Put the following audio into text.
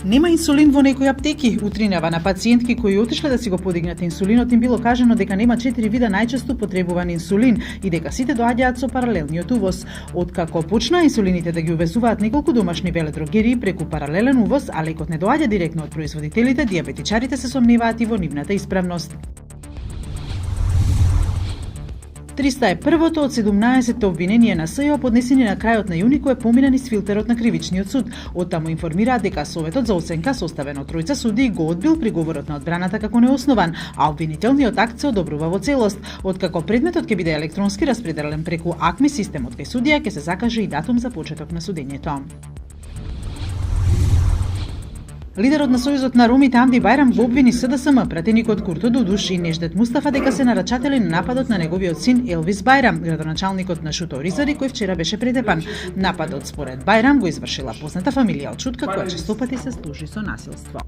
Нема инсулин во некои аптеки. Утринава на пациентки кои отишле да си го подигнат инсулинот им било кажано дека нема 4 вида најчесто потребуван инсулин и дека сите доаѓаат со паралелниот увоз. Откако почнаа инсулините да ги увезуваат неколку домашни веледрогерии преку паралелен увоз, а лекот не доаѓа директно од производителите, дијабетичарите се сомневаат и во нивната исправност. 301-то од 17 обвиненија на СЈО поднесени на крајот на јуни кој помина низ филтерот на кривичниот суд. Оттаму информираат дека Советот за оценка составен од тројца судии го одбил приговорот на одбраната како неоснован, а обвинителниот акт се одобрува во целост. Откако предметот ќе биде електронски распределен преку АКМИ системот кај судија, ќе се закаже и датум за почеток на судењето. Лидерот на Сојузот на ромите Амди Бајрам го обвини СДСМ, пратеникот Курто Дудуш и Неждет Мустафа дека се нарачатели на нападот на неговиот син Елвис Бајрам, градоначалникот на Шуто Оризари, кој вчера беше претепан. Нападот според Бајрам го извршила позната фамилија од Шутка, која честопати се служи со насилство.